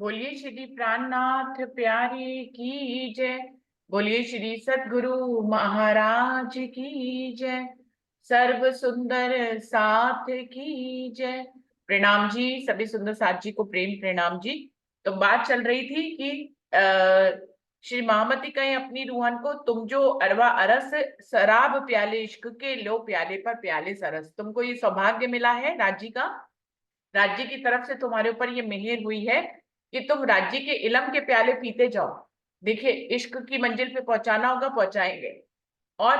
बोलिए श्री प्राणनाथ प्यारे की जय। बोलिए श्री सद्गुरु महाराज की जय। सर्व सुंदर साथ की जय। प्रणाम जी, सभी सुंदर साथ जी को प्रेम प्रणाम जी। तो बात चल रही थी कि श्री महामती कहें अपनी रूहन को, तुम जो अरवा अरस शराब प्याले इश्क के लो, प्याले पर प्याले सरस। तुमको ये सौभाग्य मिला है राज्य का, राज्य की तरफ से तुम्हारे ऊपर ये मेहर हुई है कि तुम राज्य के इलम के प्याले पीते जाओ। देखिए, इश्क की मंजिल पे पहुंचाना होगा, पहुंचाएंगे। और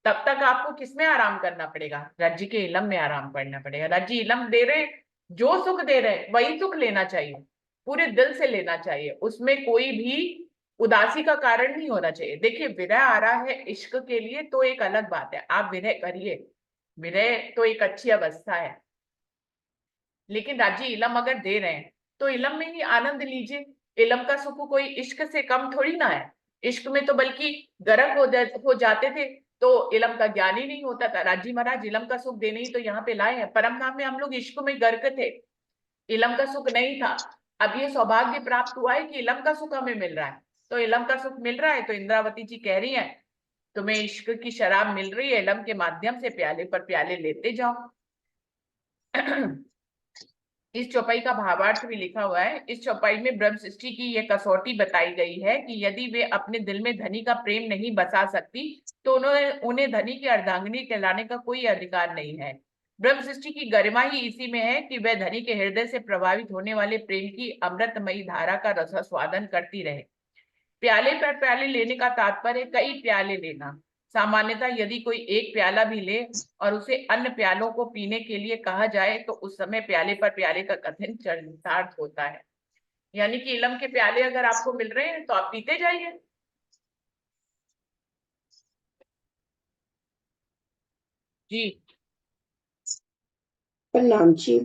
तब तक आपको किसमें आराम करना पड़ेगा? राज्य के इलम में आराम करना पड़ेगा। राज्य इलम दे रहे, जो सुख दे रहे वही सुख लेना चाहिए, पूरे दिल से लेना चाहिए। उसमें कोई भी उदासी का कारण नहीं होना चाहिए। देखिए, विरह आ रहा है इश्क के लिए तो एक अलग बात है, आप विरह करिए, विरह तो एक अच्छी अवस्था है। लेकिन राज्य इलम अगर दे रहे हैं तो इलम में ही आनंद लीजिए। इलम का सुख कोई इश्क से कम थोड़ी ना है। इश्क में तो बल्कि गर्क हो जाते थे तो इलम का ज्ञान ही नहीं होता था। राजी महाराज इलम का सुख देने ही तो यहाँ पे लाए हैं। परम धाम में हम लोग इश्क में गर्क थे, इलम का सुख नहीं था। अब ये सौभाग्य प्राप्त हुआ है कि इलम का सुख हमें मिल रहा है। तो इलम का सुख मिल रहा है तो इंद्रावती जी कह रही है, तुम्हें इश्क की शराब मिल रही है, इलम के माध्यम से प्याले पर प्याले लेते जाओ। इस चौपाई का भावार्थ भी लिखा हुआ है। इस चौपाई में ब्रह्म सृष्टि की यह कसौटी बताई गई है कि यदि वे अपने दिल में धनी का प्रेम नहीं बसा सकती तो उन्हें धनी की अर्धांगिनी कहलाने का कोई अधिकार नहीं है। ब्रह्म सृष्टि की गरिमा ही इसी में है कि वह धनी के हृदय से प्रभावित होने वाले प्रेम की अमृतमयी धारा का रसास्वादन करती रहे। प्याले पर प्याले लेने का तात्पर्य कई प्याले लेना। सामान्यतः यदि कोई एक प्याला भी ले और उसे अन्य प्यालों को पीने के लिए कहा जाए तो उस समय प्याले पर प्याले का कथन चरितार्थ होता है। यानी कि इलम के प्याले अगर आपको मिल रहे हैं तो आप पीते जाइए जी। प्रणाम जी।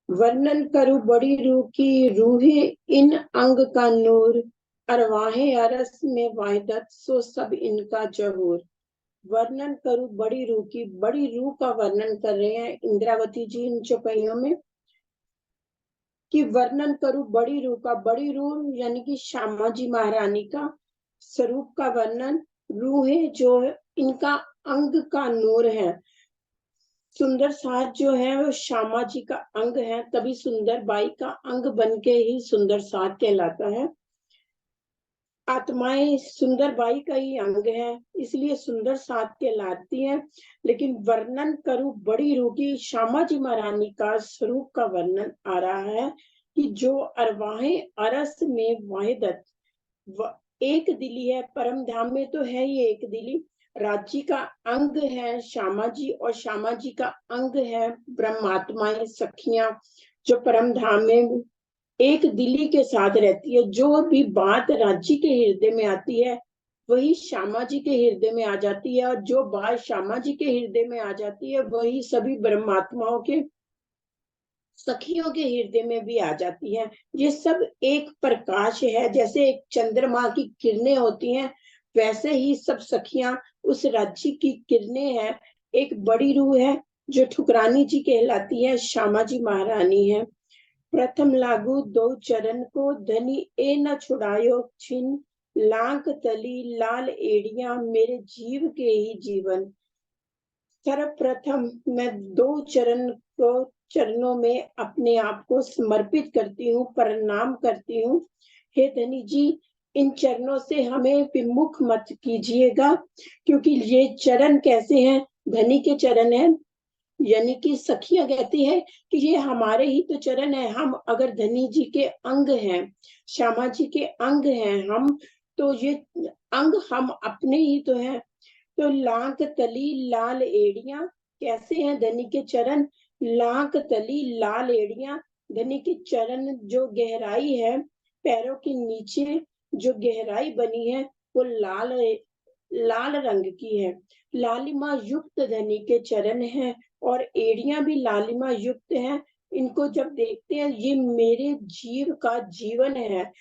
वर्णन करूं बड़ी रूह की, रूहे इन अंग का नूर, अरवाहे अरस में वाहिदत सो सब इनका जहूर। वर्णन करूं बड़ी रूह की, बड़ी रूह का वर्णन कर रहे हैं इंद्रावती जी इन चौपाइयों में कि वर्णन करूं बड़ी रूह का। बड़ी रूह यानी कि श्यामा जी महारानी का स्वरूप का वर्णन। रूहे जो है इनका अंग का नूर है। सुंदर साथ जो है वो श्यामा जी का अंग है, तभी सुंदर बाई का अंग बन के ही सुंदर साथ कहलाता है। आत्माएं सुंदर बाई का ही अंग है, इसलिए सुंदर साथ कहलाती है। लेकिन वर्णन करूं बड़ी रूह की, श्यामा जी महारानी का स्वरूप का वर्णन आ रहा है कि जो अरवाहे अरस में वाहिदत एक दिली है। परम धाम में तो है ही एक दिली। राज्य का अंग है श्यामा जी और श्यामा जी का अंग है ब्रह्मात्माएं सखियां, जो परम धाम में एक दिली के साथ रहती है। जो भी बात राज्य के हृदय में आती है वही श्यामा जी के हृदय में आ जाती है, और जो बात श्यामा जी के हृदय में आ जाती है वही सभी ब्रह्मात्माओं के सखियों के हृदय में भी आ जाती है। ये सब एक प्रकाश है, जैसे एक चंद्रमा की किरणें होती हैं वैसे ही सब सखियां उस राज्य की किरणें हैं। एक बड़ी रूह है जो ठुकरानी जी कहलाती है, श्यामा जी महारानी है। प्रथम लागू दो चरण को, धनी ए न छुड़ायो छिन, लांक तली लाल एड़िया मेरे जीव के ही जीवन। सर्वप्रथम मैं दो चरणों में अपने आप को समर्पित करती हूँ, प्रणाम करती हूँ। हे धनी जी, इन चरणों से हमें विमुख मत कीजिएगा, क्योंकि ये चरण कैसे हैं? धनी के चरण हैं। यानी कि सखियां कहती है कि ये हमारे ही तो चरण है। हम अगर धनी जी के अंग हैं, श्यामा जी के अंग हैं हम, तो ये अंग हम अपने ही तो हैं। तो लांक तली लाल एड़ियां कैसे हैं धनी के चरण? लांक तली लाल एड़ियां, धनी के चरण जो गहराई है, पैरों के नीचे जो गहराई बनी है वो लाल लाल रंग की है। लालिमा युक्त धनी के चरण है और एड़ियां भी लालिमा युक्त हैं। इनको जब देखते हैं, ये मेरे जीव का जीवन है।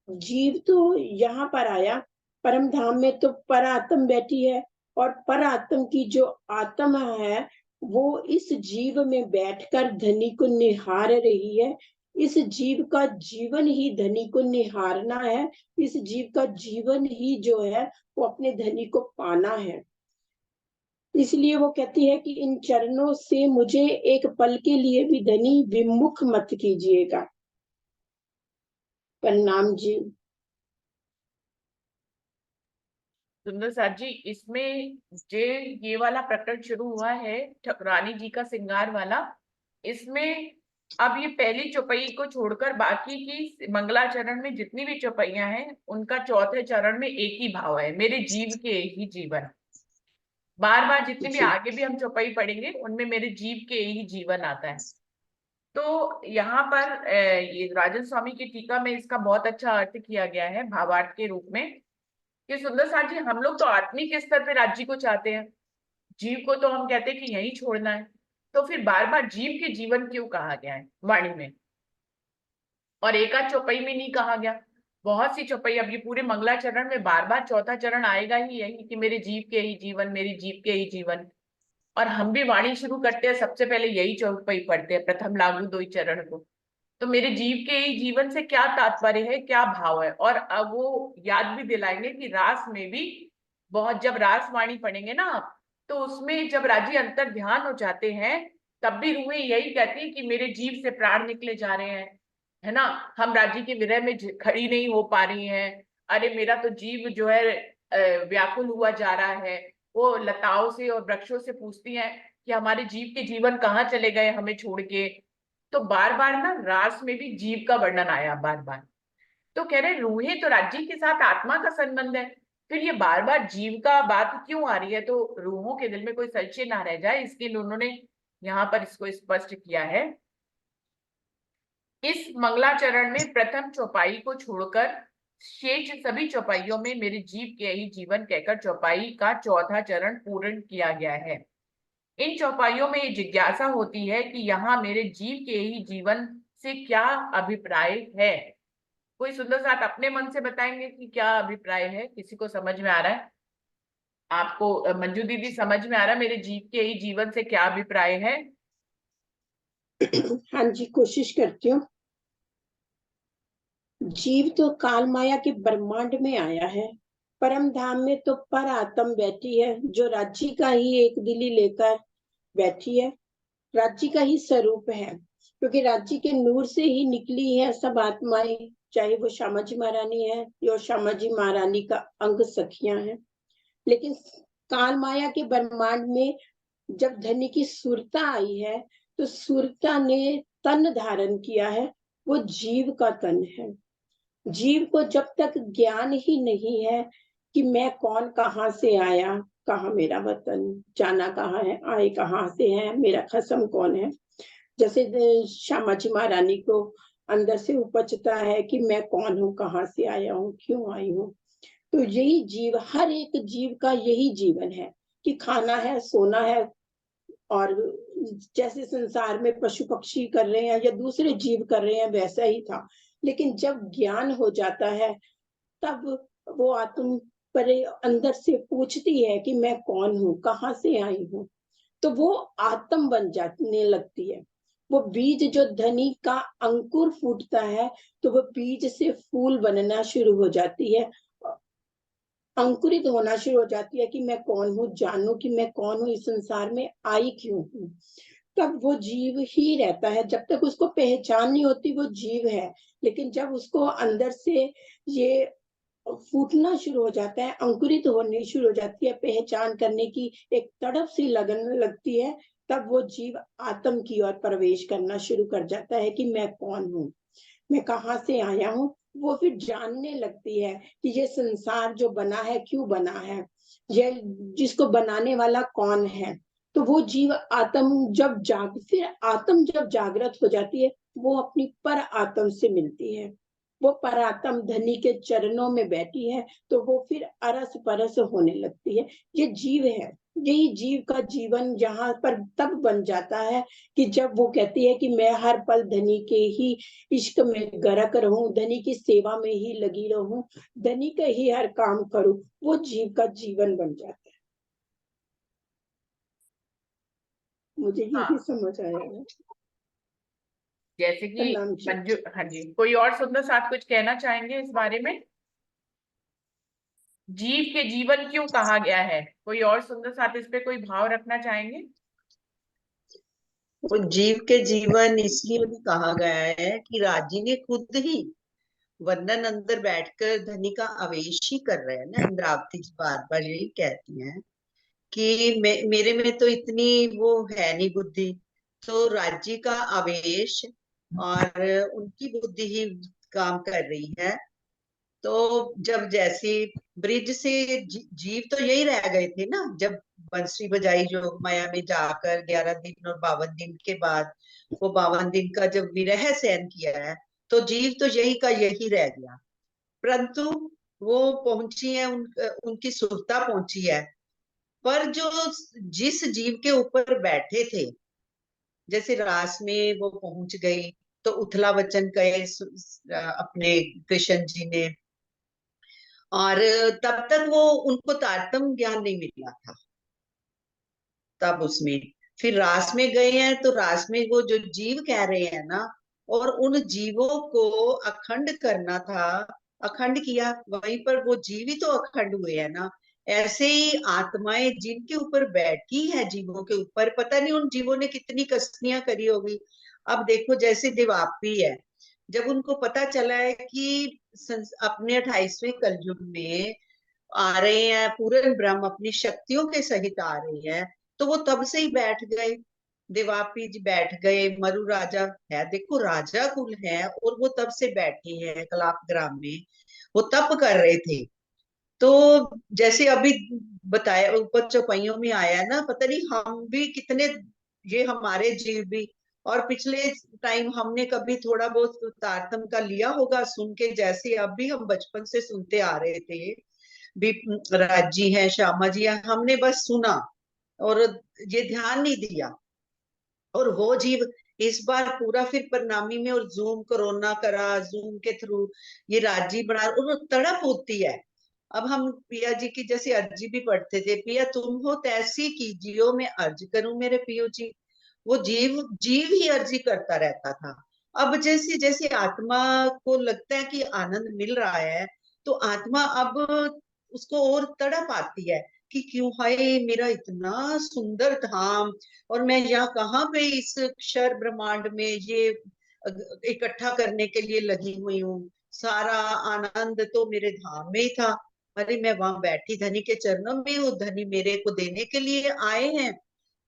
जीव तो यहाँ पर आया, परम धाम में तो पर आत्म बैठी है, और पर आत्म की जो आत्मा है वो इस जीव में बैठकर धनी को निहार रही है। इस जीव का जीवन ही धनी को निहारना है, इस जीव का जीवन ही जो है वो अपने धनी को पाना है। इसलिए वो कहती है कि इन चरणों से मुझे एक पल के लिए भी धनी विमुख मत कीजिएगा। प्रणाम जी। सुंदर साथ जी, इसमें जे ये वाला प्रकरण शुरू हुआ है ठाकुरानी जी का श्रृंगार वाला। इसमें अब ये पहली चौपाई को छोड़कर बाकी की मंगलाचरण में जितनी भी चौपाइयां हैं उनका चौथे चरण में एक ही भाव है, मेरे जीव के ही जीवन। बार बार जितने भी जी आगे भी हम चौपाई पढ़ेंगे उनमें मेरे जीव के ही जीवन आता है। तो यहाँ पर ये राजन स्वामी की टीका में इसका बहुत अच्छा अर्थ किया गया है भावार्थ के रूप में कि सुंदर साथ जी, हम लोग तो आत्मिक स्तर पे राज्य को चाहते हैं, जीव को तो हम कहते हैं कि यही छोड़ना है। तो फिर बार बार जीव के जीवन क्यों कहा गया है वाणी में, और एकाध चौपाई में नहीं कहा गया? बहुत सी चौपाई, अब ये पूरे मंगलाचरण में बार बार चौथा चरण आएगा ही यही कि मेरे जीव के ही जीवन, मेरे जीव के ही जीवन। और हम भी वाणी शुरू करते हैं सबसे पहले यही चौपाई पढ़ते हैं, प्रथम लागू दो ही चरण को। तो मेरे जीव के ही जीवन से क्या तात्पर्य है, क्या भाव है? और अब वो याद भी दिलाएंगे कि रास में भी बहुत, जब रास वाणी पढ़ेंगे ना आप, तो उसमें जब राजी अंतर ध्यान हो जाते हैं तब भी रूहें यही कहती है कि मेरे जीव से प्राण निकले जा रहे हैं, है ना। हम राजी के विरह में खड़ी नहीं हो पा रही हैं। अरे मेरा तो जीव जो है व्याकुल हुआ जा रहा है। वो लताओं से और वृक्षों से पूछती हैं कि हमारे जीव के जीवन कहाँ चले गए हमें छोड़ के। तो बार बार ना रास में भी जीव का वर्णन आया बार बार। तो कह रहे रूहें तो राज्य के साथ आत्मा का संबंध है, फिर ये बार बार जीव का बात क्यों आ रही है? तो रूहों के दिल में कोई संशय ना रह जाए इसके लिए उन्होंने यहाँ पर इसको स्पष्ट किया है। इस मंगलाचरण में प्रथम चौपाई को छोड़कर शेष सभी चौपाइयों में मेरे जीव के ही जीवन कहकर चौपाई का चौथा चरण पूर्ण किया गया है। इन चौपाइयों में ये जिज्ञासा होती है कि यहाँ मेरे जीव के ही जीवन से क्या अभिप्राय है। कोई सुंदर साथ अपने मन से बताएंगे कि क्या अभिप्राय है? किसी को समझ में आ रहा है? आपको मंजू दीदी समझ में आ रहा है मेरे जीव के ही जीवन से क्या अभिप्राय है? हाँ जी, कोशिश करती हूँ। जीव तो काल माया के ब्रह्मांड में आया है, परम धाम में तो पर आत्म बैठी है जो राज्य का ही एक दिली लेकर बैठी है, राज्य का ही स्वरूप है, क्योंकि राज्य के नूर से ही निकली है सब आत्माएं, चाहे वो श्यामा जी महारानी है या श्यामा जी महारानी का अंग सखियां हैं। लेकिन काल माया के ब्रह्मांड में जब धनी की सुरता आई है तो सुरता ने तन धारण किया है, वो जीव का तन है। जीव को जब तक ज्ञान ही नहीं है कि मैं कौन, कहाँ से आया, कहाँ मेरा वतन, जाना कहाँ है, आए कहाँ से है, मेरा खसम कौन है। जैसे श्यामा जी महारानी को अंदर से उपजता है कि मैं कौन हूँ, कहाँ से आया हूँ, क्यों आई हूँ। तो यही जीव, हर एक जीव का यही जीवन है कि खाना है, सोना है, और जैसे संसार में पशु पक्षी कर रहे हैं या दूसरे जीव कर रहे हैं वैसा ही था। लेकिन जब ज्ञान हो जाता है तब वो आत्म पर अंदर से पूछती है कि मैं कौन हूँ, कहाँ से आई हूँ। तो वो आत्म बन जाने लगती है। वो बीज जो धनी का अंकुर फूटता है तो वो बीज से फूल बनना शुरू हो जाती है, अंकुरित होना शुरू हो जाती है कि मैं कौन हूँ, जानू कि मैं कौन हूँ, इस संसार में आई क्यों हूँ। तब वो जीव ही रहता है, जब तक उसको पहचान नहीं होती वो जीव है। लेकिन जब उसको अंदर से ये फूटना शुरू हो जाता है, अंकुरित होने शुरू हो जाती है, पहचान करने की एक तड़प सी लगन लगती है, तब वो जीव आत्म की ओर प्रवेश करना शुरू कर जाता है कि मैं कौन हूँ, मैं कहाँ से आया हूँ। वो फिर जानने लगती है कि ये संसार जो बना है क्यों बना है, ये जिसको बनाने वाला कौन है। तो वो जीव आत्म फिर आत्म जब जागृत हो जाती है वो अपनी पर आत्म से मिलती है, वो पर आत्म धनी के चरणों में बैठी है, तो वो फिर अरस परस होने लगती है। ये जीव है, यही जीव का जीवन यहाँ पर तब बन जाता है कि जब वो कहती है कि मैं हर पल धनी के ही इश्क में गर्क रहूं, धनी की सेवा में ही लगी रहूं, धनी का ही हर काम करूं, वो जीव का जीवन बन जाता है। मुझे यही हाँ, समझ आया है। जैसे कि प्रणाम जी। मंजू, हाँ जी, कोई और सुंदर साथ कुछ कहना चाहेंगे इस बारे में? जीव के जीवन क्यों कहा गया है? कोई और सुंदर साथ इस पे कोई भाव रखना चाहेंगे? वो जीव के जीवन इसलिए भी कहा गया है कि राजी ने खुद ही वर्णन अंदर बैठकर धनी का आवेश ही कर रहे हैं ना। इंद्रावती जी बार बार यही कहती हैं कि मेरे में तो इतनी वो है नहीं बुद्धि, तो राज्य का आवेश और उनकी बुद्धि ही काम कर रही है। तो जब जैसे ब्रिज से जीव तो यही रह गए थे ना, जब बंसरी बजाई जोग माया में जाकर 11 दिन और 52 दिन के बाद, वो 52 दिन का जब विरह सहन किया है, तो जीव तो यही का यही रह गया। परंतु वो पहुंची है, उनकी सुरता पहुंची है। पर जो जिस जीव के ऊपर बैठे थे, जैसे रास में वो पहुंच गई, तो उथला वचन कहे अपने कृष्ण जी ने, और तब तक वो उनको तारतम्य ज्ञान नहीं मिला था। तब उसमें फिर रास में गए हैं, तो रास में वो जो जीव कह रहे हैं ना, और उन जीवों को अखंड करना था, अखंड किया, वहीं पर वो जीव ही तो अखंड हुए हैं ना। ऐसे ही आत्माएं जिनके ऊपर बैठी है, जीवों के ऊपर पता नहीं उन जीवों ने कितनी कस्तियां करी होगी। अब देखो जैसे देवापी है, जब उनको पता चला है कि अपने 28वें कलयुग में आ रहे हैं, पूर्ण ब्रह्म अपनी शक्तियों के सहित आ रहे हैं, तो वो तब से ही बैठ गए। देवापी जी बैठ गए, मरु राजा है, देखो राजा कुल है, और वो तब से बैठे हैं कलाप ग्राम में, वो तप कर रहे थे। तो जैसे अभी बताया ऊपर चौपाइयों में आया है ना, पता नहीं हम भी कितने, ये हमारे जीव भी, और पिछले टाइम हमने कभी थोड़ा बहुत तारतम का लिया होगा सुन के, जैसे अब भी हम बचपन से सुनते आ रहे थे भी। राजी है, श्यामा जी है, हमने बस सुना और ये ध्यान नहीं दिया। और वो जीव इस बार पूरा फिर परिणामी में, और जूम कोरोना करा, जूम के थ्रू ये राजी बना, और वो तड़प होती है। अब हम पिया जी की जैसे अर्जी भी पढ़ते थे, पिया तुम हो तैसी कीजियो मैं अर्ज करूं मेरे पियो जी। वो जीव जीव ही अर्जी करता रहता था। अब जैसे जैसे आत्मा को लगता है कि आनंद मिल रहा है, तो आत्मा अब उसको और तड़प आती है कि क्यों, हाय मेरा इतना सुंदर धाम, और मैं यहाँ कहाँ पे इस क्षर ब्रह्मांड में ये इकट्ठा करने के लिए लगी हुई हूँ। सारा आनंद तो मेरे धाम में ही था। अरे मैं वहां बैठी धनी के चरणों में हूँ, धनी मेरे को देने के लिए आए हैं।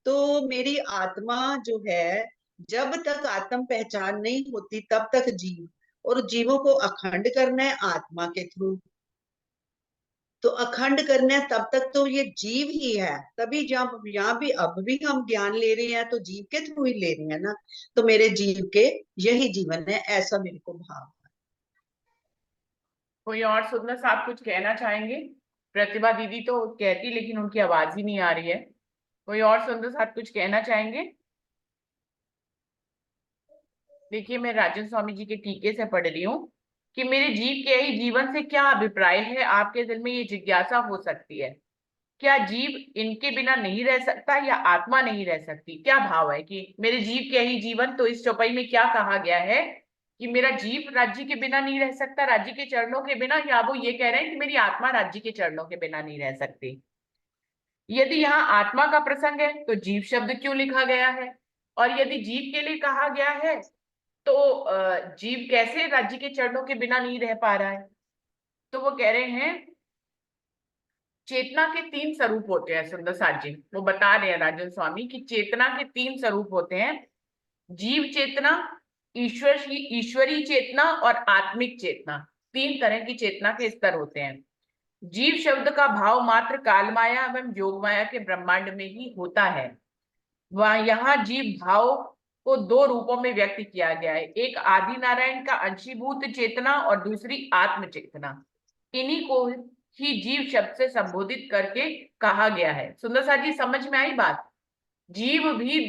तो मेरी आत्मा जो है, जब तक आत्म पहचान नहीं होती तब तक जीव, और जीवों को अखंड करना है आत्मा के थ्रू। तो अखंड करना है तब तक तो ये जीव ही है, तभी जब यहाँ भी अब भी हम ज्ञान ले रहे हैं तो जीव के थ्रू ही ले रहे हैं ना। तो मेरे जीव के यही जीवन है, ऐसा मेरे को भाव। कोई और सुंदर साथ कुछ कहना चाहेंगे? प्रतिभा दीदी तो कहती, लेकिन उनकी आवाज ही नहीं आ रही है। कोई और सुंदर साथ कुछ कहना चाहेंगे? देखिए, मैं राजन स्वामी जी के टीके से पढ़ रही हूँ कि मेरे जीव के ही जीवन से क्या अभिप्राय है। आपके दिल में ये जिज्ञासा हो सकती है, क्या जीव इनके बिना नहीं रह सकता, या आत्मा नहीं रह सकती? क्या भाव है कि मेरे जीव के ही जीवन, तो इस चौपाई में क्या कहा गया है कि मेरा जीव राज्य के बिना नहीं रह सकता, राज्य के चरणों के बिना, या वो ये कह रहे हैं कि मेरी आत्मा राज्य के चरणों के बिना नहीं रह सकती? यदि यहाँ आत्मा का प्रसंग है तो जीव शब्द क्यों लिखा गया है? और यदि जीव के लिए कहा गया है, तो जीव कैसे राज्य के चरणों के बिना नहीं रह पा रहा है? तो वो कह रहे हैं चेतना के 3 स्वरूप होते हैं। सुंदर साथ जी वो बता रहे हैं, राजन स्वामी, कि चेतना के 3 स्वरूप होते हैं। जीव चेतना, ईश्वरी चेतना और आत्मिक चेतना। 3 तरह की चेतना के स्तर होते हैं। जीव शब्द का भाव मात्र काल माया एवं योग माया के ब्रह्मांड में ही होता है। वह यहाँ जीव भाव को 2 रूपों में व्यक्त किया गया है, एक आदि नारायण का अंशीभूत चेतना और दूसरी आत्म चेतना। इन्हीं को ही जीव शब्द से संबोधित करके कहा गया है। सुंदर सा जी, समझ में आई बात? जीव भी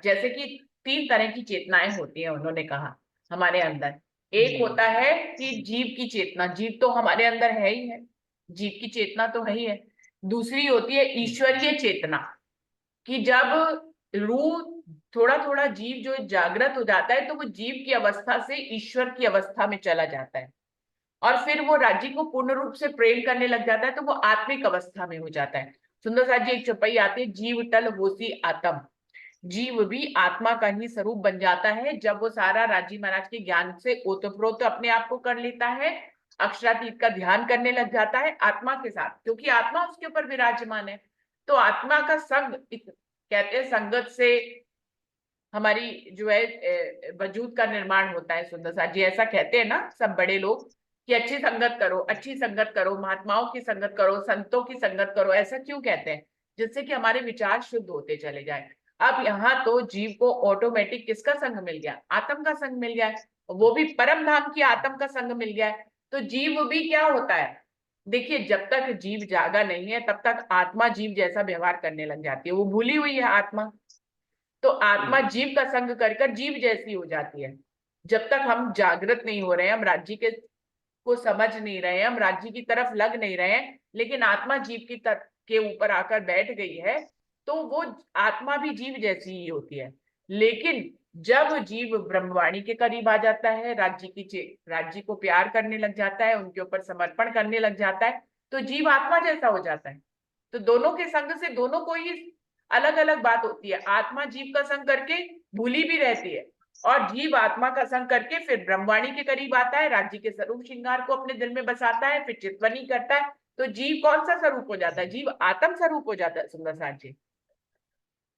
जैसे कि 3 तरह की चेतनाएं होती हैं, उन्होंने कहा हमारे अंदर। एक होता है कि जीव की चेतना, जीव तो हमारे अंदर है ही है, जीव की चेतना तो है ही है। दूसरी होती है ईश्वरीय चेतना, कि जब रूह थोड़ा थोड़ा जीव जो जागृत हो जाता है तो वो जीव की अवस्था से ईश्वर की अवस्था में चला जाता है, और फिर वो राज्य को पूर्ण रूप से प्रेम करने लग जाता है, तो वो आत्मिक अवस्था में हो जाता है। सुंदर साथ जी एक चौपाई आती है, जीव टल होसी आत्म। जीव भी आत्मा का ही स्वरूप बन जाता है जब वो सारा राजी महाराज के ज्ञान से ओतप्रोत अपने आप को कर लेता है, अक्षरातीत का ध्यान करने लग जाता है आत्मा के साथ, क्योंकि आत्मा उसके ऊपर विराजमान है। तो आत्मा का संग कहते हैं, संगत से हमारी जो है वजूद का निर्माण होता है। सुंदर साथ जी ऐसा कहते हैं ना सब बड़े लोग कि अच्छी संगत करो, अच्छी संगत करो, महात्माओं की संगत करो, संतों की संगत करो। ऐसा क्यों कहते हैं? जिससे कि हमारे विचार शुद्ध होते चले जाए। अब यहाँ तो जीव को ऑटोमेटिक किसका संग मिल गया? आत्म का संग मिल गया है, वो भी परम धाम की आत्म का संग मिल गया है। तो जीव भी क्या होता है, देखिए जब तक जीव जागा नहीं है तब तक आत्मा जीव जैसा व्यवहार करने लग जाती है, वो भूली हुई है आत्मा। तो आत्मा जीव का संग कर कर जीव जैसी हो जाती है। जब तक हम जागृत नहीं हो रहे हैं, हम राज्य के को समझ नहीं रहे हैं, हम राज्य की तरफ लग नहीं रहे हैं, लेकिन आत्मा जीव की तरफ के ऊपर आकर बैठ गई है, तो वो आत्मा भी जीव जैसी ही होती है। लेकिन जब जीव ब्रह्मवाणी के करीब आ जाता है, राज्य को प्यार करने लग जाता है, उनके ऊपर समर्पण करने लग जाता है, तो जीव आत्मा जैसा हो जाता है। तो दोनों के संग से दोनों को ही अलग अलग बात होती है। आत्मा जीव का संग करके भूली भी रहती है, और जीव आत्मा का संग करके फिर ब्रह्मवाणी के करीब आता है, राज्य के स्वरूप श्रृंगार को अपने दिल में बसाता है, फिर चितवनी करता है। तो जीव कौन सा स्वरूप हो जाता है? जीव आत्म स्वरूप हो जाता है सुंदर साथ जी।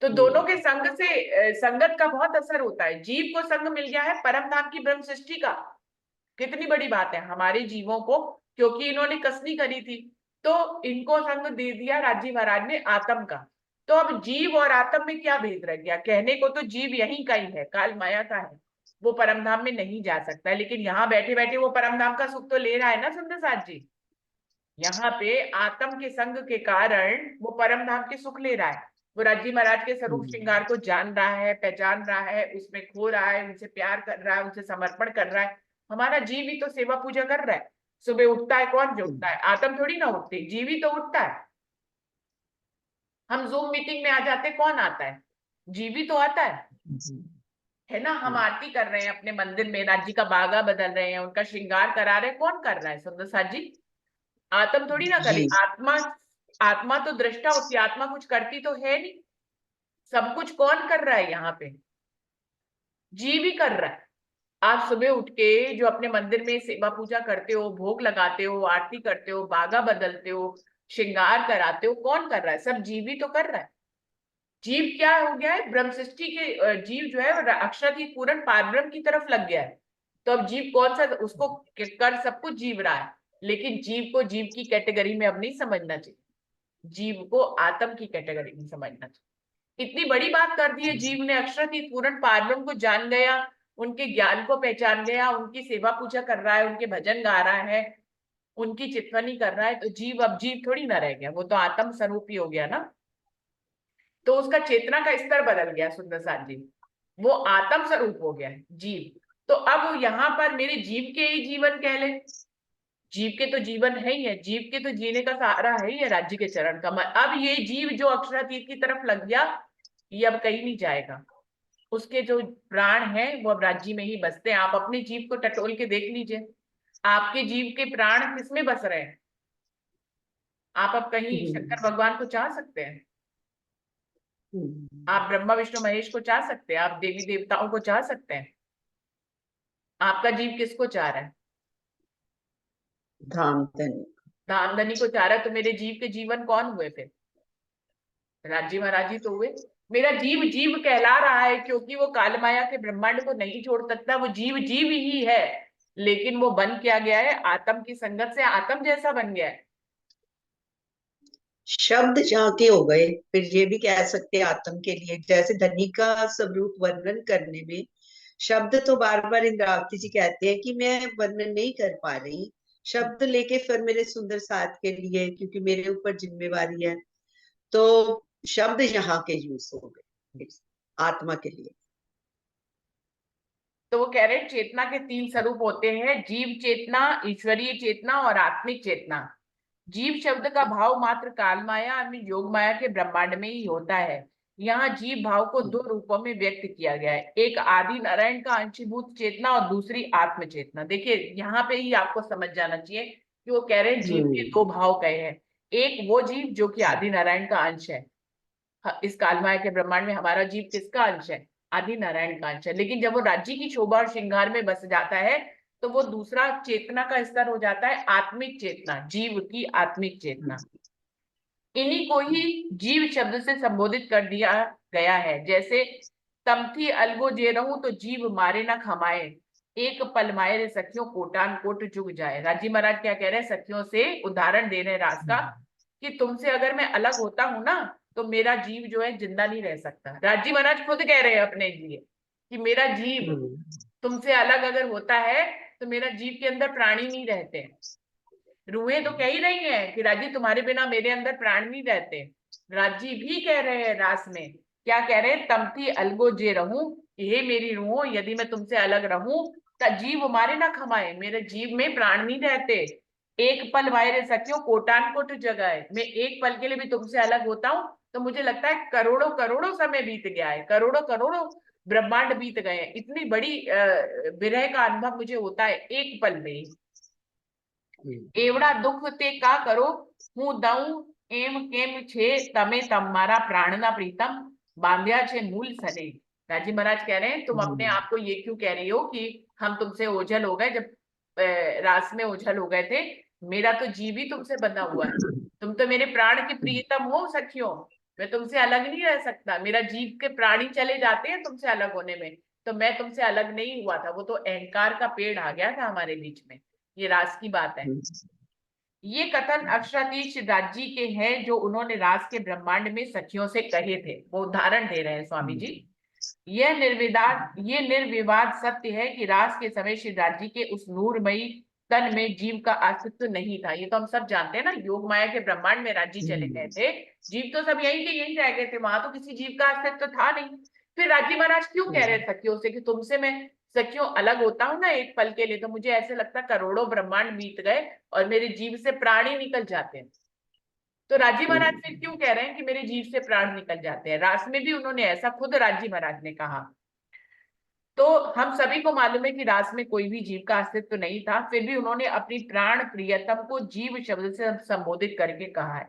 तो दोनों के संग से संगत का बहुत असर होता है। जीव को संग मिल गया है परम धाम की ब्रह्म सृष्टि का, कितनी बड़ी बात है हमारे जीवों को, क्योंकि इन्होंने कसनी करी थी तो इनको संग दे दिया राज्य महाराज ने आत्म का। तो अब जीव और आत्म में क्या भेद रह गया? कहने को तो जीव यहीं का ही है, काल माया का है, वो परम धाम में नहीं जा सकता है, लेकिन यहाँ बैठे बैठे वो परम धाम का सुख तो ले रहा है ना सुंदर साथ जी। यहाँ पे आत्म के संग के कारण वो परम धाम के सुख ले रहा है। वो राज्य महाराज के स्वरूप श्रृंगार को जान रहा है, पहचान रहा है, उसमें खो रहा है, उनसे प्यार कर रहा है, उनसे समर्पण कर रहा है। हमारा जीव ही तो सेवा पूजा कर रहा है। सुबह उठता है, कौन जो उठता है? आत्म थोड़ी ना उठती, जीव ही तो उठता है। हम जूम मीटिंग में आ जाते, कौन आता है? जीव ही तो आता है ना। हम आरती कर रहे हैं अपने मंदिर में, राज्य का बागा बदल रहे हैं, उनका श्रृंगार करा रहे हैं, कौन कर रहा है सुंदर साथ जी? आत्म थोड़ी ना करे। जी आत्मा आत्मा तो दृष्टा होती है, आत्मा कुछ करती तो है नहीं। सब कुछ कौन कर रहा है यहाँ पे? जीव ही कर रहा है। आप सुबह उठ के जो अपने मंदिर में सेवा पूजा करते हो, भोग लगाते हो, आरती करते हो, बागा बदलते हो, श्रृंगार कराते हो, कौन कर रहा है? सब जीव ही तो कर रहा है। जीव क्या हो गया है? ब्रह्म सृष्टि के जीव जो है अक्षरातीत पूर्ण पारब्रह्म की तरफ लग गया है। तो अब जीव कौन सा? उसको कर सब कुछ जीव रहा है, लेकिन जीव को जीव की कैटेगरी में अब नहीं समझना चाहिए, जीव को आत्म की कैटेगरी में समझना चाहिए। इतनी बड़ी बात कर दी है, जीव ने अक्षरातीत पूर्ण पारब्रह्म को जान गया, उनके ज्ञान को पहचान गया, उनकी सेवा पूजा कर रहा है, उनके भजन गा रहा है, उनकी चितवनी कर रहा है। तो जीव अब जीव थोड़ी ना रह गया, वो तो आत्म स्वरूप ही हो गया ना। तो उसका चेतना का स्तर बदल गया सुंदर साथ जी, वो आत्म स्वरूप हो गया है जीव। तो अब यहाँ पर मेरे जीव के ही जीवन कह ले, जीव के तो जीवन है ही है, जीव के तो जीने का सहारा है ही है राज्य के चरण कमल। अब ये जीव जो अक्षरातीत की तरफ लग गया, ये अब कहीं नहीं जाएगा। उसके जो प्राण है वो अब राज्य में ही बसते हैं। आप अपने जीव को टटोल के देख लीजिए, आपके जीव के प्राण किसमें बस रहे हैं? आप अब कहीं शंकर भगवान को चाह सकते हैं, आप ब्रह्मा विष्णु महेश को चाह सकते हैं, आप देवी देवताओं को चाह सकते हैं। आपका जीव किसको चाह रहा है? धामधनी। धामधनी को चाह रहा है। तो मेरे जीव के जीवन कौन हुए फिर? राज्य महाराज ही तो हुए। मेरा जीव जीव कहला रहा है क्योंकि वो काल माया के ब्रह्मांड को नहीं छोड़ सकता। वो जीव जीव ही है, लेकिन वो बन क्या गया है? आत्म की संगत से आत्म जैसा बन गया है। शब्द झांके हो गए, फिर ये भी कह सकते हैं आत्म के लिए, जैसे धनी का स्वरूप वर्णन करने में शब्द तो बार बार इंद्रावती जी कहते हैं कि मैं वर्णन नहीं कर पा रही, शब्द लेके फिर मेरे सुंदर साथ के लिए, क्योंकि मेरे ऊपर जिम्मेवारी है, तो शब्द यहाँ के यूज हो गए आत्मा के लिए। तो वो कह रहे हैं चेतना के तीन स्वरूप होते हैं, जीव चेतना, ईश्वरीय चेतना और आत्मिक चेतना। जीव शब्द का भाव मात्र काल माया और योग माया के ब्रह्मांड में ही होता है। यहाँ जीव भाव को दो रूपों में व्यक्त किया गया है, एक आदि नारायण का अंशभूत चेतना और दूसरी आत्म चेतना। देखिए यहाँ पे ही आपको समझ जाना चाहिए कि वो कह रहे हैं जीव के दो भाव कहे हैं। एक वो जीव जो कि आदि नारायण का अंश है, इस कालमाया के ब्रह्मांड में हमारा जीव किसका अंश है? आदि नारायण का अंश है। लेकिन जब वो राज्य की शोभा और श्रृंगार में बस जाता है तो वो दूसरा चेतना का स्तर हो जाता है, आत्मिक चेतना, जीव की आत्मिक चेतना। इन्हीं को ही जीव शब्द से संबोधित कर दिया गया है। जैसे तमथी अलगो जे रहूं तो जीव मारे ना खमाए, एक पल माए रे सखियों कोटान कोट चुग जाए। राजी महाराज क्या कह रहे हैं? सखियों से उदाहरण दे रहे हैं रास का, कि तुमसे अगर मैं अलग होता हूं ना तो मेरा जीव जो है जिंदा नहीं रह सकता। राजी महाराज खुद कह रहे हैं अपने लिए कि मेरा जीव तुमसे अलग अगर होता है तो मेरा जीव के अंदर प्राणी नहीं रहते। रूहें तो कह ही रही हैं कि राजी तुम्हारे बिना मेरे अंदर प्राण नहीं रहते। राजी भी कह रहे हैं रास में, क्या कह रहे हैं? तमथी अलगो जे रहूं, हे मेरी रूहों यदि मैं तुमसे अलग रहूं तो जीव मारे ना खमाए, मेरे जीव में प्राण नहीं रहते। एक पल वायरे सखियों कोटान कोट जगाए, मैं एक पल के लिए भी तुमसे अलग होता हूँ तो मुझे लगता है करोड़ों करोड़ों समय बीत गया है, करोड़ों करोड़ों ब्रह्मांड बीत गए हैं। इतनी बड़ी विरह का अनुभव मुझे होता है एक पल में ही। एवड़ा दुख ते का करो હું દઉં એમ કેમ છે તમે તમારા પ્રાણના પ્રીતમ બાંધ્યા છે मूल सने। राजी महाराज कह रहे हैं तुम अपने आप को ये क्यों कह रही हो कि हम तुमसे ओझल हो गए, जब रास में ओझल हो गए थे। मेरा तो जीव ही तुमसे बंधा हुआ है, तुम तो मेरे प्राण के प्रियतम हो सखियों, मैं तुमसे अलग नहीं रह सकता। मेरा जीव के प्राणी चले जाते हैं तुमसे अलग होने में, तो मैं तुमसे अलग नहीं हुआ था। वो तो अहंकार का पेड़ आ गया था हमारे बीच में। ये रास की बात है। ये कथन अक्षराधीश राज्य के हैं जो उन्होंने रास के ब्रह्मांड में सखियों से कहे थे, वो उदाहरण दे रहे हैं स्वामी जी। ये निर्विवाद सत्य है कि रास के समय श्री राज्य के उस नूरमयी तन में जीव का अस्तित्व नहीं था। ये तो हम सब जानते हैं ना, योग माया के ब्रह्मांड में राज्य चले गए थे, जीव तो सब यहीं के यहीं रह गए थे, वहां तो किसी जीव का अस्तित्व था नहीं। फिर राज्य महाराज क्यों कह रहे हैं सखियों से कि तुमसे मैं सखियों अलग होता हूं ना एक पल के लिए तो मुझे ऐसे लगता करोड़ों ब्रह्मांड बीत गए और मेरे जीव से प्राण ही निकल जाते हैं। तो राजी महाराज फिर क्यों कह रहे हैं कि मेरे जीव से प्राण निकल जाते हैं? रास में भी उन्होंने ऐसा खुद राजी महाराज ने कहा। तो हम सभी को मालूम है कि रास में कोई भी जीव का अस्तित्व नहीं था, फिर भी उन्होंने अपनी प्राण प्रियतम को जीव शब्द से संबोधित करके कहा है।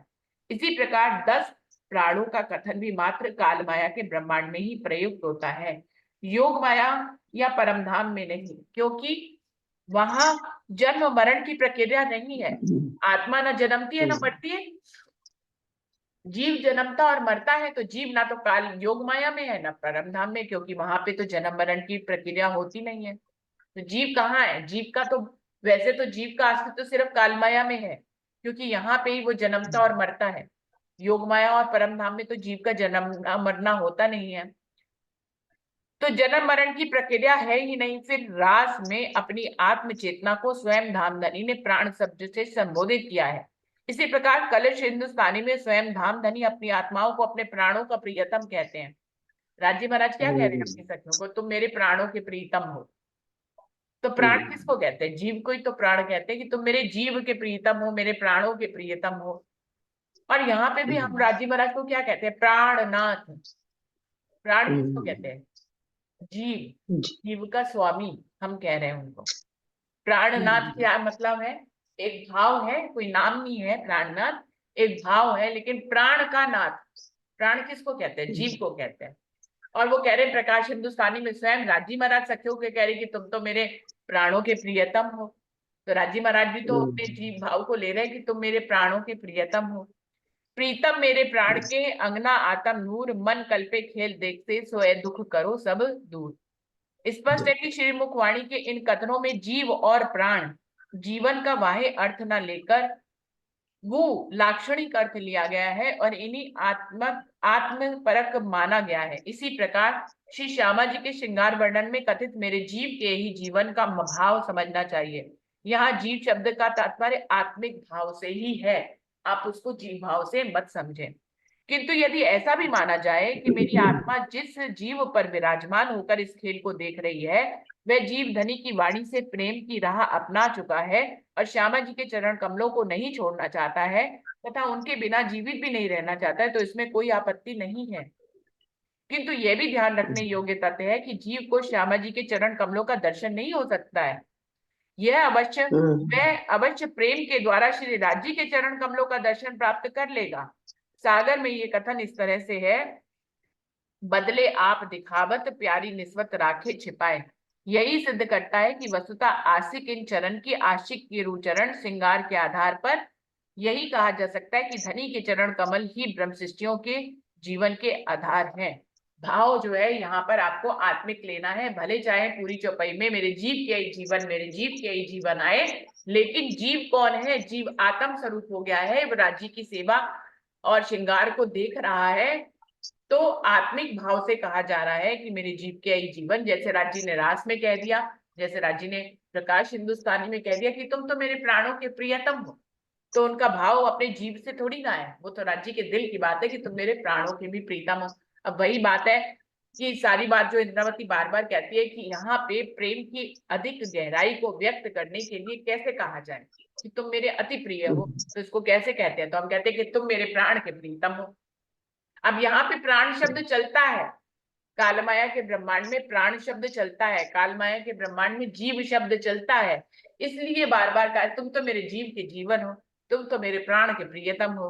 इसी प्रकार 10 प्राणों का कथन भी मात्र काल माया के ब्रह्मांड में ही प्रयुक्त होता है, योग माया या परमधाम में नहीं, क्योंकि वहां जन्म मरण की प्रक्रिया नहीं है। आत्मा न जन्मती है न मरती है, जीव जन्मता और मरता है। तो जीव ना तो काल योग माया में है ना परम धाम में, क्योंकि वहां पे तो जन्म मरण की प्रक्रिया होती नहीं है। तो जीव कहाँ है? जीव का तो वैसे तो जीव का अस्तित्व तो सिर्फ काल माया में है, क्योंकि यहाँ पे ही वो जन्मता और मरता है। योग माया और परम धाम में तो जीव का जन्मना मरना होता नहीं है, तो जन्म मरण की प्रक्रिया है ही नहीं। फिर रास में अपनी आत्म चेतना को स्वयं धामधनी ने प्राण शब्द से संबोधित किया है। इसी प्रकार कलश हिंदुस्तानी में स्वयं धामधनी अपनी आत्माओं को अपने प्राणों का प्रियतम कहते हैं। राजी महाराज क्या कह रहे हैं अपनी सखियों को? तुम मेरे प्राणों के प्रियतम हो। तो प्राण किसको कहते हैं? जीव को ही तो प्राण कहते हैं, कि तुम मेरे जीव के प्रियतम हो, मेरे प्राणों के प्रियतम हो। और यहाँ पे भी हम राजी महाराज को क्या कहते हैं? प्राणनाथ। प्राण किसको कहते हैं? जीव, जीव का स्वामी हम कह रहे हैं उनको। प्राणनाथ क्या मतलब है? एक भाव है, कोई नाम नहीं है प्राणनाथ, एक भाव है। लेकिन प्राण का नाथ, प्राण किसको कहते हैं? जीव को कहते हैं। और वो कह रहे हैं प्रकाश हिंदुस्तानी में स्वयं राजी महाराज सखियों के कह रहे कि तुम तो मेरे प्राणों के प्रियतम हो। तो राजी महाराज भी तो अपने जीव भाव को ले रहे हैं कि तुम मेरे प्राणों के प्रियतम हो। प्रीतम मेरे प्राण के अंगना आतम नूर, मन कल्पे खेल देखते सोए दुख करो सब दूर। स्पष्ट है कि श्री मुखवाणी के इन कथनों में जीव और प्राण जीवन का बाह्य अर्थ न लेकर वो लाक्षणिक अर्थ लिया गया है और इन्हीं आत्मपरक माना गया है। इसी प्रकार श्री श्यामा जी के श्रृंगार वर्णन में कथित मेरे जीव के ही जीवन का भाव समझना चाहिए। यहाँ जीव शब्द का तात्पर्य आत्मिक भाव से ही है, आप उसको जीव भाव से मत समझें। किंतु यदि ऐसा भी माना जाए कि मेरी आत्मा जिस जीव पर विराजमान होकर इस खेल को देख रही है वह जीव धनी की वाणी से प्रेम की राह अपना चुका है और श्यामा जी के चरण कमलों को नहीं छोड़ना चाहता है तथा उनके बिना जीवित भी नहीं रहना चाहता है, तो इसमें कोई आपत्ति नहीं है। किंतु यह भी ध्यान रखने योग्य तथ्य है कि जीव को श्यामा जी के चरण कमलों का दर्शन नहीं हो सकता है। यह अवश्य वह अवश्य प्रेम के द्वारा श्री राजी के चरण कमलों का दर्शन प्राप्त कर लेगा। सागर में ये कथन इस तरह से है, बदले आप दिखावत प्यारी निस्वत राखे छिपाए। यही सिद्ध करता है कि वस्तुतः आशिक इन चरण की आशिक के रुचरण श्रृंगार के आधार पर यही कहा जा सकता है कि धनी के चरण कमल ही ब्रह्म सृष्टियों के जीवन के आधार हैं। भाव जो है यहाँ पर आपको आत्मिक लेना है, भले चाहे पूरी चौपाई में मेरे जीव के ही जीवन, मेरे जीव के ही जीवन आए, लेकिन जीव कौन है? जीव आत्म स्वरूप हो गया है, वो राज्य की सेवा और श्रृंगार को देख रहा है। तो आत्मिक भाव से कहा जा रहा है कि मेरे जीव के ही जीवन, जैसे राज्य ने रास में कह दिया, जैसे राज्य ने प्रकाश हिंदुस्तानी में कह दिया कि तुम तो मेरे प्राणों के प्रियतम हो, तो उनका भाव अपने जीव से थोड़ी ना है, वो तो राज्य के दिल की बात है कि तुम मेरे प्राणों के भी प्रीतम हो। अब वही बात है कि सारी बात जो इंद्रावती बार बार कहती है कि यहाँ पे प्रेम की अधिक गहराई को व्यक्त करने के लिए कैसे कहा जाए कि तुम मेरे अति प्रिय हो, तो इसको कैसे कहते हैं? तो हम कहते हैं कि तुम मेरे प्राण के प्रीतम हो। अब यहाँ पे प्राण शब्द चलता है, कालमाया के ब्रह्मांड में प्राण शब्द चलता है, कालमाया के ब्रह्मांड में जीव शब्द चलता है, इसलिए बार बार कहा तुम तो मेरे जीव के जीवन हो, तुम तो मेरे प्राण के प्रियतम हो,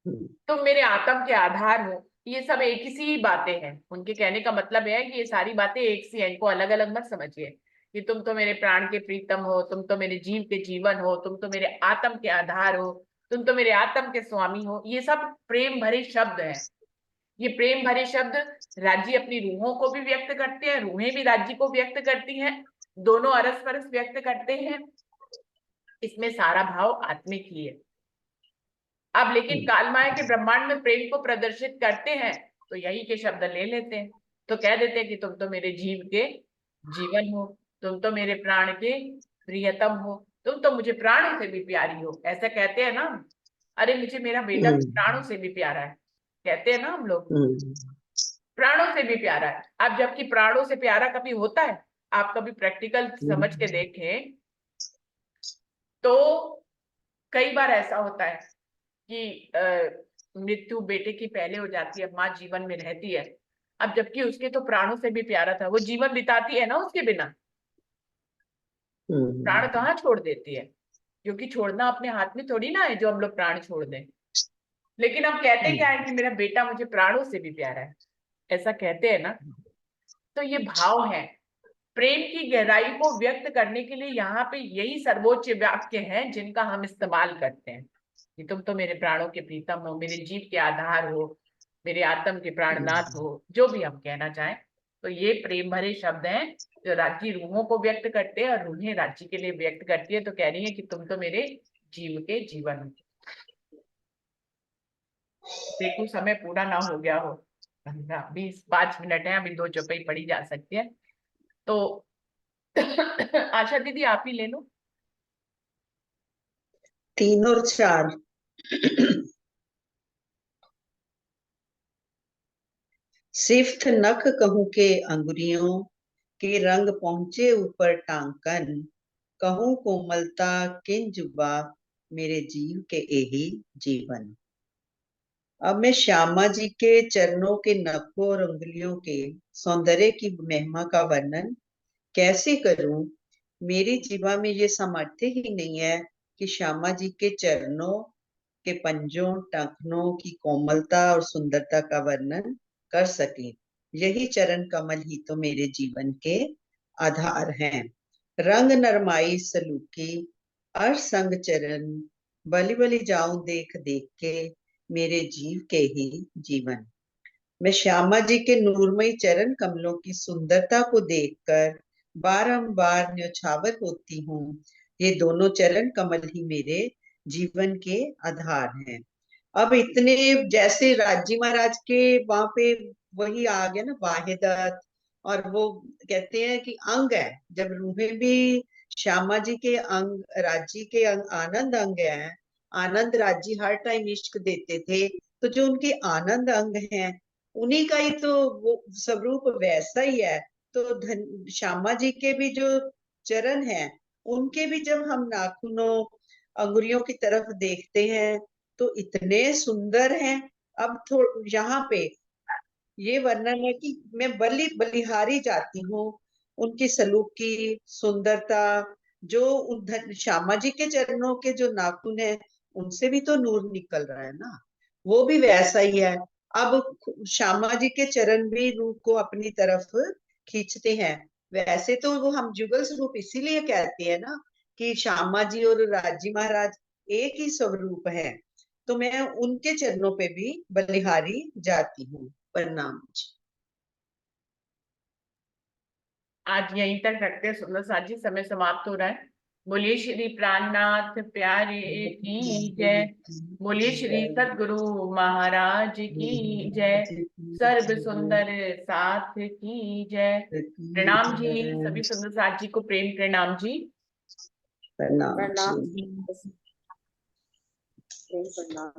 तुम मेरे आत्म के आधार हो। ये सब एक ही सी बातें हैं। उनके कहने का मतलब है कि ये सारी बातें एक सी हैं, इनको अलग अलग मत समझिए कि तुम तो मेरे प्राण के प्रीतम हो, तुम तो मेरे जीव के जीवन हो, तुम तो मेरे आत्म के आधार हो, तुम तो मेरे आत्म के स्वामी हो। ये सब प्रेम भरे शब्द हैं। ये प्रेम भरे शब्द राज्य अपनी रूहों को भी व्यक्त करते हैं, रूहें भी राज्य को व्यक्त करती हैं, दोनों अरस परस व्यक्त करते हैं। इसमें सारा भाव आत्मिक ही है। अब लेकिन कालमाया के ब्रह्मांड में प्रेम को प्रदर्शित करते हैं तो यही के शब्द ले लेते हैं, तो कह देते हैं कि तुम तो मेरे जीव के जीवन हो, तुम तो मेरे प्राण के प्रियतम हो, तुम तो मुझे प्राणों से भी प्यारी हो। ऐसा कहते हैं ना, अरे मुझे मेरा बेटा तो प्राणों से भी प्यारा है, कहते हैं ना हम लोग, प्राणों से भी प्यारा है। अब जबकि प्राणों से प्यारा कभी होता है? आप कभी प्रैक्टिकल समझ के देखें तो कई बार ऐसा होता है कि मृत्यु बेटे की पहले हो जाती है, माँ जीवन में रहती है, अब जबकि उसके तो प्राणों से भी प्यारा था, वो जीवन बिताती है ना उसके बिना, प्राण कहाँ छोड़ देती है? क्योंकि छोड़ना अपने हाथ में थोड़ी ना है जो हम लोग प्राण छोड़ दें। लेकिन हम कहते क्या है कि मेरा बेटा मुझे प्राणों से भी प्यारा है, ऐसा कहते हैं ना। तो ये भाव है, प्रेम की गहराई को व्यक्त करने के लिए यहाँ पे यही सर्वोच्च वाक्य हैं जिनका हम इस्तेमाल करते हैं कि तुम तो मेरे प्राणों के प्रीतम हो, मेरे जीव के आधार हो, मेरे आत्म के प्राणनाथ हो, जो भी हम कहना चाहें। तो ये प्रेम भरे शब्द हैं जो राज्य रूहों को व्यक्त करते हैं और रूहें राज्य के लिए व्यक्त करती है, तो कह रही है कि तुम तो मेरे जीव के जीवन हो। देखो समय पूरा ना हो गया हो, 15-5 मिनट है, अभी 2 चौपाई पढ़ी जा सकती है, तो आशा दीदी आप ही ले लो। 3 और 4। सिफ्थ नख कहूं के अंगुरियों के रंग पहुंचे ऊपर टांकन, कहूं कोमलता किन जुबा मेरे जीव के एही जीवन। अब मैं श्यामा जी के चरणों के नखों और उंगलियों के सौंदर्य की महिमा का वर्णन कैसे करूं? मेरी जीवा में ये सामर्थ्य ही नहीं है कि श्यामा जी के चरणों के पंजों टखनों की कोमलता और सुंदरता का वर्णन कर सके। यही चरण कमल ही तो मेरे जीवन के आधार हैं। रंग नरमाई सलूकी अर संग चरण, बलि बलि जाऊं देख देख के मेरे जीव के ही जीवन। मैं श्यामा जी के नूरमयी चरण कमलों की सुंदरता को देखकर बारंबार न्यौछावर होती हूँ। ये दोनों चरण कमल ही मेरे जीवन के आधार हैं। अब इतने जैसे राजी महाराज के वहां पे वही आ गया ना वाहिदत, और वो कहते हैं कि अंग है, जब रूहें भी श्यामा जी के अंग, राजी के अंग आनंद अंग है, आनंद राजी हर टाइम इश्क देते थे, तो जो उनके आनंद अंग हैं उन्हीं का ही तो वो स्वरूप वैसा ही है। तो श्यामा जी के भी जो चरण हैं उनके भी जब हम नाखूनों अंगुरियों की तरफ देखते हैं तो इतने सुंदर हैं। अब यहाँ पे ये वर्णन है कि मैं बलिहारी जाती हूँ, उनकी सलूक की सुंदरता, जो श्यामा जी के चरणों के जो नाखून है उनसे भी तो नूर निकल रहा है ना, वो भी वैसा ही है। अब श्यामा जी के चरण भी रूह को अपनी तरफ खींचते हैं। वैसे तो वो हम जुगल स्वरूप इसीलिए कहते हैं ना कि श्यामा जी और राजी महाराज एक ही स्वरूप है। तो मैं उनके चरणों पे भी बलिहारी जाती हूँ। प्रणाम जी। आज यहीं तक रखते हैं सुंदर साथ जी, समय समाप्त हो रहा है। बोलिए श्री प्राणनाथ प्यारे की जय। बोलिए श्री सद्गुरु महाराज की जय। सर्व सुंदर साथ की जय। प्रणाम जी, सभी सुंदर साथ जी को प्रेम प्रणाम जी। प्रणाम प्रणाम जी। प्रणाम।